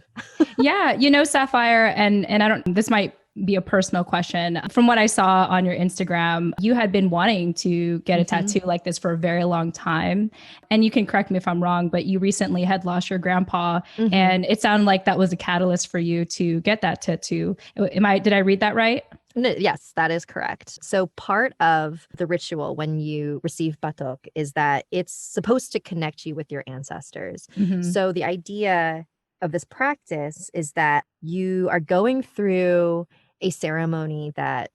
Yeah. Sapphire, and this might be a personal question. From what I saw on your Instagram, you had been wanting to get a tattoo like this for a very long time. And you can correct me if I'm wrong, but you recently had lost your grandpa. And it sounded like that was a catalyst for you to get that tattoo. Did I read that right? No, yes, that is correct. So part of the ritual when you receive batok is that it's supposed to connect you with your ancestors. So the idea of this practice is that you are going through a ceremony that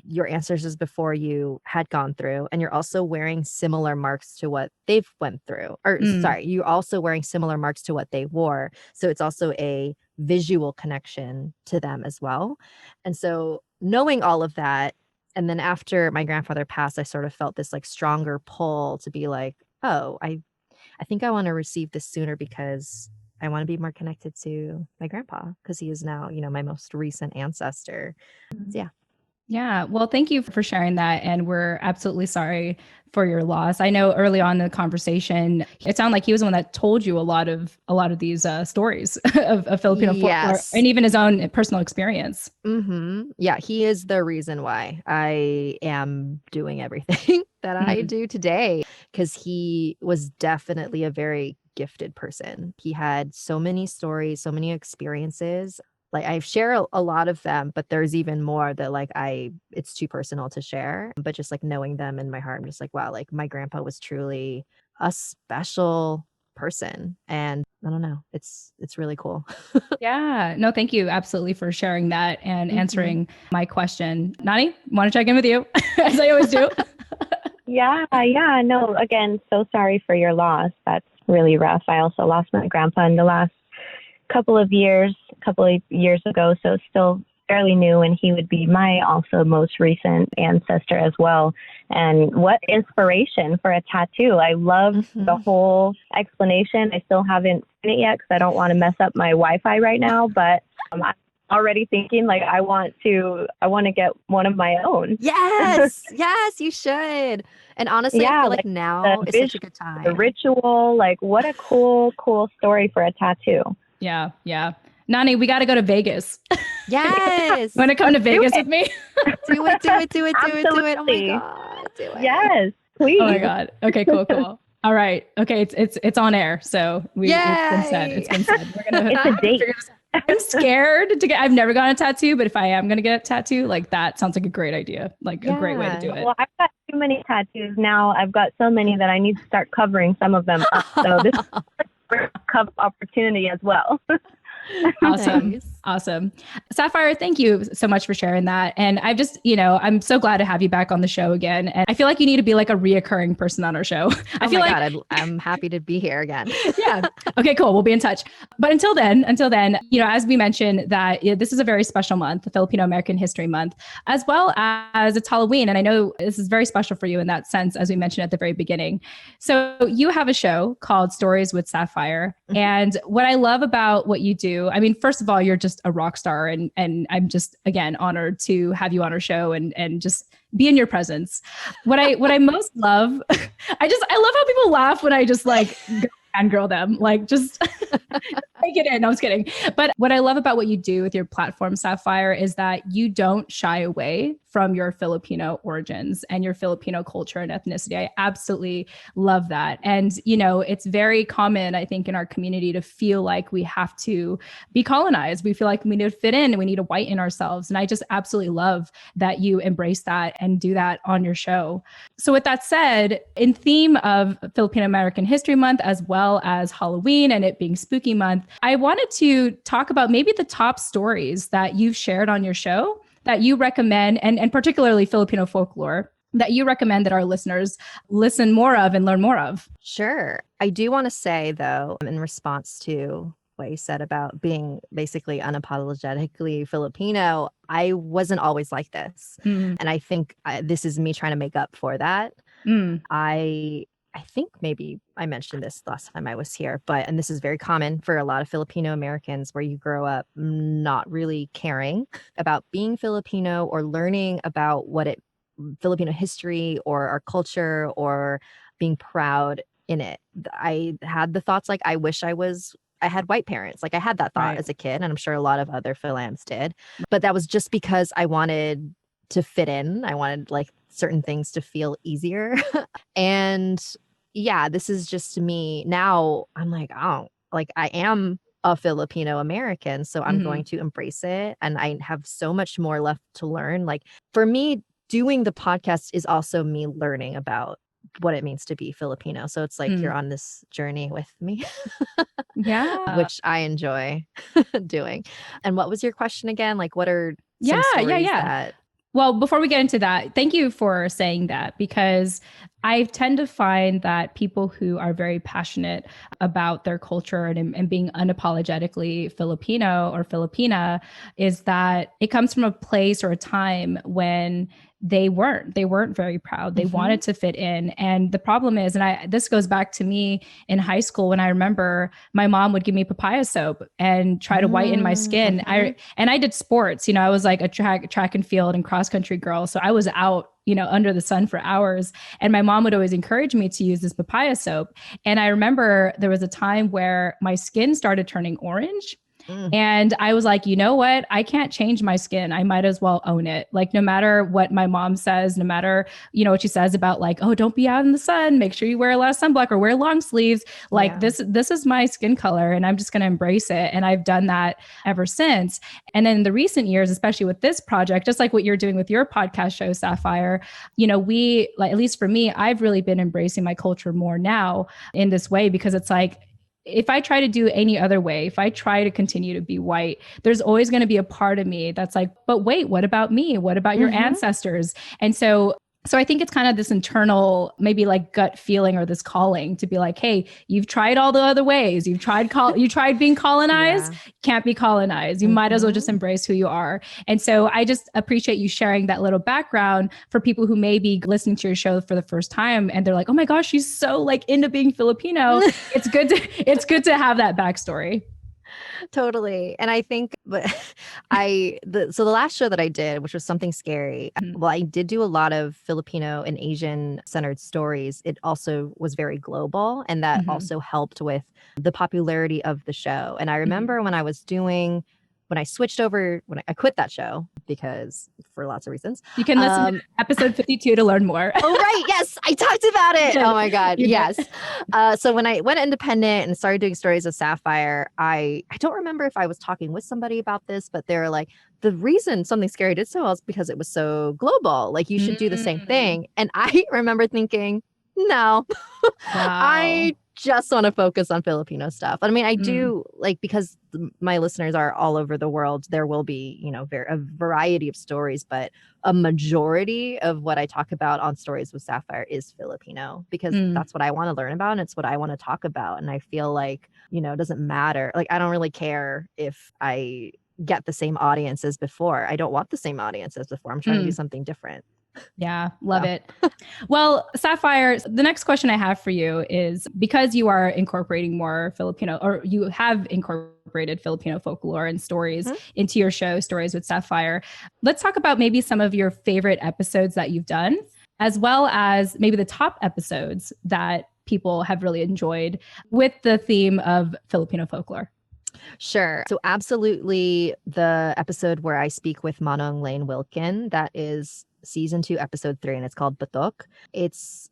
your ancestors before you had gone through, and you're also wearing similar marks to what they've went through. Or sorry, you're also wearing similar marks to what they wore. So it's also a visual connection to them as well. And so knowing all of that, and then after my grandfather passed, I sort of felt this like stronger pull to be like, oh, I think I want to receive this sooner because I want to be more connected to my grandpa because he is now, my most recent ancestor. So, yeah. Yeah. Well, thank you for sharing that. And we're absolutely sorry for your loss. I know early on in the conversation, it sounded like he was the one that told you a lot of these stories of Filipino folklore and even his own personal experience. Yeah. He is the reason why I am doing everything that I do today, because he was definitely a very gifted person. He had so many stories, so many experiences. Like I share a lot of them, but there's even more that like it's too personal to share. But just like knowing them in my heart, I'm just like, wow, like my grandpa was truly a special person. And I don't know, it's really cool. Yeah, no, thank you absolutely for sharing that and answering my question. Nani, want to check in with you as I always do. Yeah. No, again, so sorry for your loss. That's really rough. I also lost my grandpa in the last couple of years ago, so still fairly new, and he would be my also most recent ancestor as well. And what inspiration for a tattoo. I love the whole explanation. I still haven't seen it yet because I don't want to mess up my Wi-Fi right now, but I'm already thinking like I want to get one of my own. Yes, you should. And honestly, I feel like now is such a good time. The ritual, like what a cool story for a tattoo. Yeah. Nani, we got to go to Vegas. Yes. Want to come to Vegas with me? Do it. Oh my God. Do it. Yes, please. Oh my God. Okay, cool. All right. Okay, it's on air. So it's been said. We're gonna it's a date. I'm scared to get. I've never gotten a tattoo, but if I am gonna get a tattoo, like that sounds like a great idea. Like a great way to do it. Well, I've got too many tattoos now. I've got so many that I need to start covering some of them up. So this is a cup opportunity as well. Awesome. Sapphire, thank you so much for sharing that. And I've just, I'm so glad to have you back on the show again. And I feel like you need to be like a reoccurring person on our show. I'm happy to be here again. Yeah. Okay, cool. We'll be in touch. But until then, as we mentioned that this is a very special month, the Filipino American History Month, as well as it's Halloween. And I know this is very special for you in that sense, as we mentioned at the very beginning. So you have a show called Stories with Sapphire. And what I love about what you do, I mean, first of all, you're just a rock star, and I'm just again honored to have you on our show and just be in your presence. What I most love, I love how people laugh when I just like fangirl them, like just take it in. No, I was kidding. But what I love about what you do with your platform, Sapphire, is that you don't shy away from your Filipino origins and your Filipino culture and ethnicity. I absolutely love that. And, it's very common, I think, in our community to feel like we have to be colonized. We feel like we need to fit in and we need to whiten ourselves. And I just absolutely love that you embrace that and do that on your show. So with that said, in theme of Filipino American History Month, as well as Halloween and it being spooky month, I wanted to talk about maybe the top stories that you've shared on your show that you recommend, and particularly Filipino folklore, that you recommend that our listeners listen more of and learn more of. Sure. I do want to say, though, in response to what you said about being basically unapologetically Filipino, I wasn't always like this. And I think this is me trying to make up for that. I think maybe I mentioned this last time I was here, and this is very common for a lot of Filipino Americans, where you grow up not really caring about being Filipino or learning about Filipino history or our culture or being proud in it. I had the thoughts like, I wish I had white parents. Like I had that thought as a kid, and I'm sure a lot of other Philams did. But that was just because I wanted to fit in. I wanted like certain things to feel easier. And yeah, this is just me. Now I'm like, oh, like I am a Filipino American, so I'm going to embrace it. And I have so much more left to learn. Like for me, doing the podcast is also me learning about what it means to be Filipino. So it's like you're on this journey with me. Yeah. Which I enjoy doing. And what was your question again? Like what are some stories that... Well, before we get into that, thank you for saying that, because I tend to find that people who are very passionate about their culture and being unapologetically Filipino or Filipina is that it comes from a place or a time when they weren't very proud. They wanted to fit in. And the problem is, this goes back to me in high school when I remember my mom would give me papaya soap and try to whiten my skin. I did sports, I was like a track and field and cross country girl. So I was out, under the sun for hours. And my mom would always encourage me to use this papaya soap. And I remember there was a time where my skin started turning orange. And I was like, you know what? I can't change my skin. I might as well own it. Like, no matter what my mom says, no matter, what she says about like, oh, don't be out in the sun. Make sure you wear a lot of sunblock or wear long sleeves. Like this is my skin color and I'm just going to embrace it. And I've done that ever since. And then in the recent years, especially with this project, just like what you're doing with your podcast show, Sapphire, we, like, at least for me, I've really been embracing my culture more now in this way, because it's like, if I try to do any other way, if I try to continue to be white, there's always going to be a part of me that's like, but wait, what about me? What about your ancestors? And so I think it's kind of this internal, maybe like gut feeling or this calling to be like, hey, you've tried all the other ways. You've tried being colonized, can't be colonized. You might as well just embrace who you are. And so I just appreciate you sharing that little background for people who may be listening to your show for the first time and they're like, oh my gosh, she's so like into being Filipino. It's good to have that backstory. Totally. And I think the last show that I did, which was Something Scary, well, I did do a lot of Filipino and Asian centered stories. It also was very global, and that also helped with the popularity of the show. And I remember when I switched over, when I quit that show, because for lots of reasons. You can listen to episode 52 to learn more. Oh, right. Yes. I talked about it. Oh my God. Yes. So when I went independent and started doing stories of Sapphire, I don't remember if I was talking with somebody about this, but they were like, the reason Something Scary did so well is because it was so global. Like, you should do the same thing. And I remember thinking, no, I just want to focus on Filipino stuff. I mean, I do, like, because my listeners are all over the world, there will be, a variety of stories, but a majority of what I talk about on Stories with Sapphire is Filipino, because that's what I want to learn about and it's what I want to talk about. And I feel like, it doesn't matter. Like, I don't really care if I get the same audience as before. I don't want the same audience as before. I'm trying to do something different. Yeah, love it. Well, Sapphire, the next question I have for you is, because you are incorporating more Filipino, or you have incorporated Filipino folklore and stories into your show, Stories with Sapphire, let's talk about maybe some of your favorite episodes that you've done, as well as maybe the top episodes that people have really enjoyed with the theme of Filipino folklore. Sure. So absolutely, the episode where I speak with Manong Lane Wilkin, that is season 2, episode 3, and it's called Batok. It's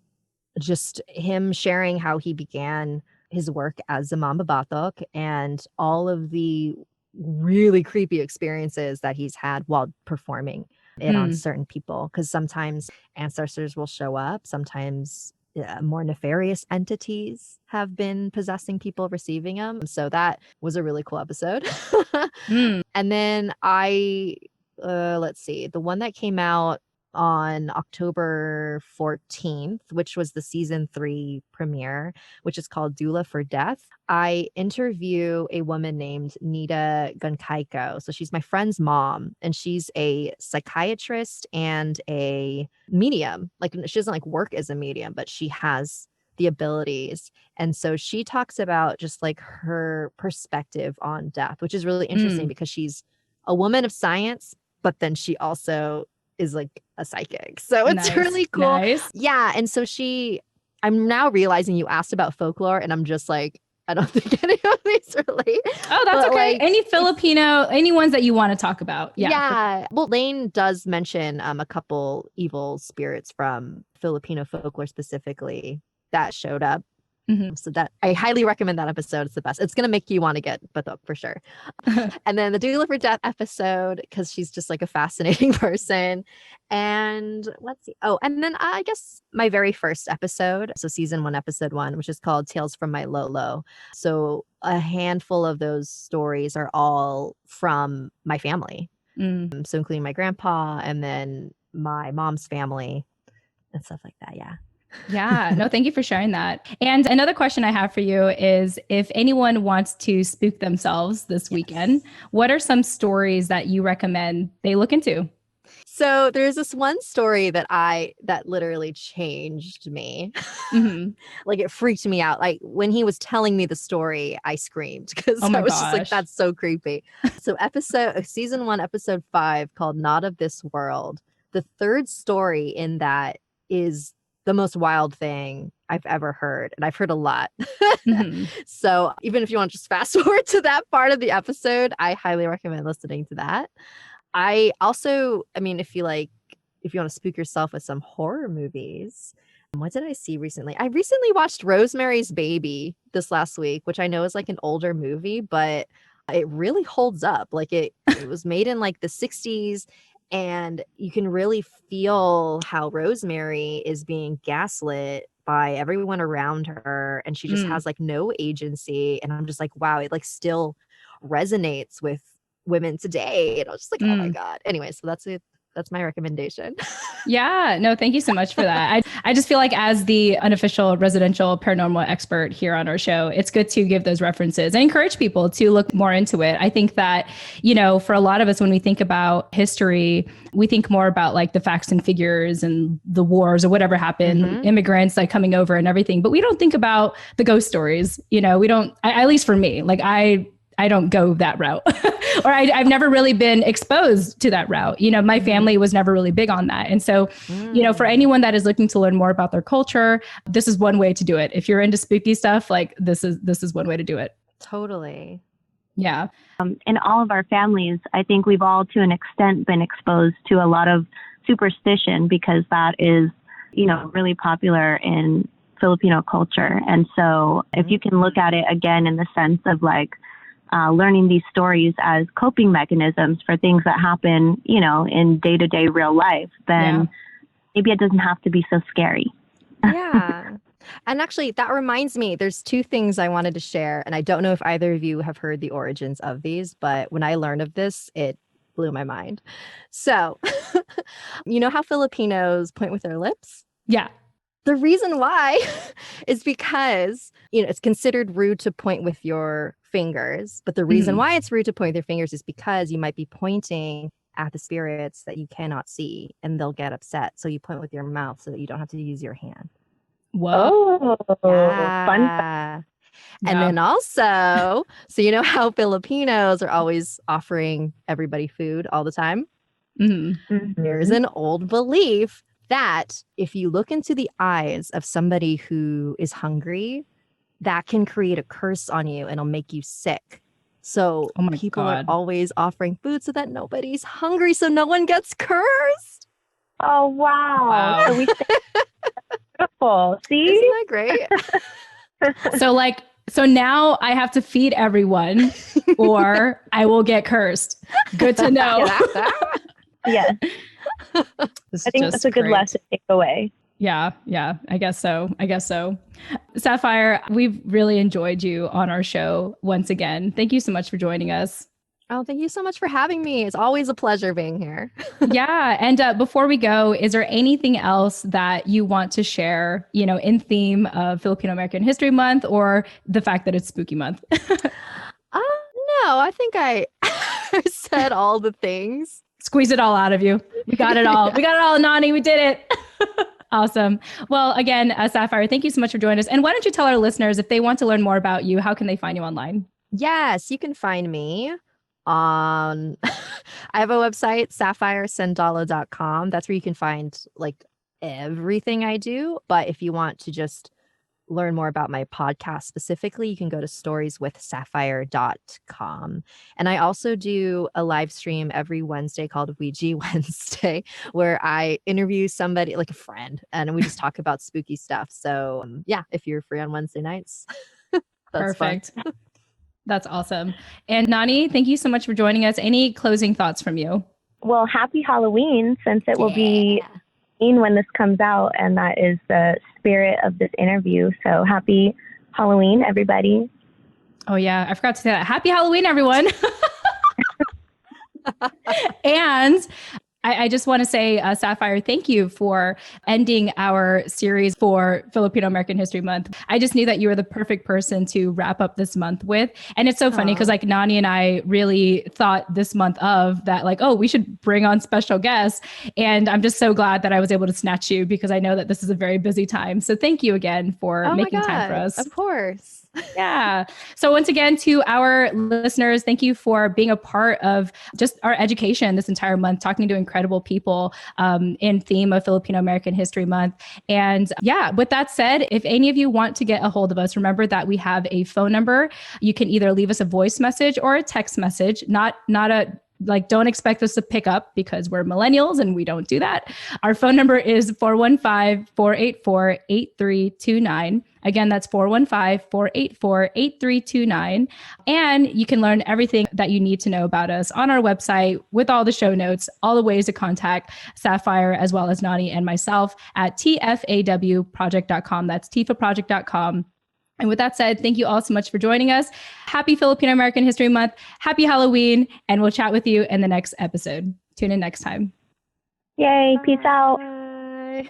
just him sharing how he began his work as a Mamba Batok and all of the really creepy experiences that he's had while performing it on certain people. Because sometimes ancestors will show up, sometimes more nefarious entities have been possessing people receiving them. So that was a really cool episode. And then let's see, the one that came out on October 14th, which was the season 3 premiere, which is called Doula for Death. I interview a woman named Nita Gunkaiko. So she's my friend's mom, and she's a psychiatrist and a medium. Like, she doesn't like work as a medium, but she has the abilities. And so she talks about just like her perspective on death, which is really interesting because she's a woman of science, but then she also is like a psychic. So it's really cool. Nice. Yeah. And so I'm now realizing you asked about folklore, and I'm just like, I don't think any of these relate. Oh, that's okay. Like, any Filipino, any ones that you want to talk about. Yeah. Well, Lane does mention a couple evil spirits from Filipino folklore specifically that showed up. So that I highly recommend that episode. It's the best. It's going to make you want to get Batok for sure. And then the Doula for Death episode, because she's just like a fascinating person. And let's see. Oh, and then I guess my very first episode, so season 1, episode 1, which is called Tales from My Lolo. So a handful of those stories are all from my family. So including my grandpa and then my mom's family and stuff like that. Yeah. Yeah, no, thank you for sharing that. And another question I have for you is if anyone wants to spook themselves this weekend, what are some stories that you recommend they look into? So there's this one story that literally changed me. Mm-hmm. Like it freaked me out. Like when he was telling me the story, I screamed because Oh my I was just like, gosh. that's so creepy. So season 1, episode 5 called Not of This World. The third story in that is the most wild thing I've ever heard. And I've heard a lot. Mm-hmm. So even if you want to just fast forward to that part of the episode, I highly recommend listening to that. I mean, if you want to spook yourself with some horror movies, what did I see recently? I recently watched Rosemary's Baby this last week, which I know is like an older movie, but it really holds up. Like it was made in like the 60s, and you can really feel how Rosemary is being gaslit by everyone around her, and she just has like no agency. And I'm just like, wow, it like still resonates with women today. And I was just like, oh my God. Anyway, so that's it. That's my recommendation. Yeah, no, thank you so much for that. I just feel like as the unofficial residential paranormal expert here on our show, it's good to give those references and encourage people to look more into it. I think that, for a lot of us, when we think about history, we think more about like the facts and figures and the wars or whatever happened, immigrants like coming over and everything, but we don't think about the ghost stories. We don't, at least for me, like I don't go that route or I've never really been exposed to that route. My family was never really big on that. And so, for anyone that is looking to learn more about their culture, this is one way to do it. If you're into spooky stuff, like this is one way to do it. Totally. Yeah. In all of our families, I think we've all to an extent been exposed to a lot of superstition because that is, really popular in Filipino culture. And so if you can look at it again in the sense of like, learning these stories as coping mechanisms for things that happen, in day-to-day real life, then maybe it doesn't have to be so scary. Yeah. And actually, that reminds me, there's 2 things I wanted to share. And I don't know if either of you have heard the origins of these, but when I learned of this, it blew my mind. So, you know how Filipinos point with their lips? Yeah. The reason why is because, it's considered rude to point with your fingers. But the reason why it's rude to point with your fingers is because you might be pointing at the spirits that you cannot see and they'll get upset. So you point with your mouth so that you don't have to use your hand. Whoa. Oh, fun. And then also, so you know how Filipinos are always offering everybody food all the time? There's an old belief that if you look into the eyes of somebody who is hungry, that can create a curse on you and it'll make you sick. So people are always offering food so that nobody's hungry, so no one gets cursed. Oh, wow. So we beautiful. See? Isn't that great? So now I have to feed everyone or I will get cursed. Good to know. Yes. I think that's a good lesson to take away. Yeah, I guess so. Sapphire, we've really enjoyed you on our show once again. Thank you so much for joining us. Oh, thank you so much for having me. It's always a pleasure being here. Yeah. And before we go, is there anything else that you want to share, in theme of Filipino American History Month or the fact that it's Spooky Month? No, I think I said all the things. Squeeze it all out of you. We got it all. We got it all, Nani. We did it. Awesome. Well, again, Sapphire, thank you so much for joining us. And why don't you tell our listeners, if they want to learn more about you, how can they find you online? Yes, you can find me on, I have a website, sapphiresandalo.com. That's where you can find like everything I do. But if you want to just learn more about my podcast specifically, you can go to storieswithsapphire.com. And I also do a live stream every Wednesday called Ouija Wednesday, where I interview somebody like a friend and we just talk about spooky stuff. So if you're free on Wednesday nights, that's perfect. Fun. That's awesome. And Nani, thank you so much for joining us. Any closing thoughts from you? Well, happy Halloween, since it will be when this comes out, and that is the spirit of this interview. So happy Halloween, everybody. Oh yeah, I forgot to say that. Happy Halloween, everyone. And I just want to say, Sapphire, thank you for ending our series for Filipino American History Month. I just knew that you were the perfect person to wrap up this month with. And it's so funny because like Nani and I really thought this month of that, like, oh, we should bring on special guests. And I'm just so glad that I was able to snatch you because I know that this is a very busy time. So thank you again for making time for us. Of course. Yeah. So once again, to our listeners, thank you for being a part of just our education this entire month, talking to incredible people in theme of Filipino American History Month. And yeah, with that said, if any of you want to get a hold of us, remember that we have a phone number. You can either leave us a voice message or a text message, not a like, don't expect us to pick up because we're millennials and we don't do that. Our phone number is 415-484-8329. Again, that's 415-484-8329. And you can learn everything that you need to know about us on our website with all the show notes, all the ways to contact Sapphire as well as Nani and myself at tfawproject.com. That's tfaproject.com. And with that said, thank you all so much for joining us. Happy Filipino American History Month. Happy Halloween. And we'll chat with you in the next episode. Tune in next time. Yay. Peace out. Bye.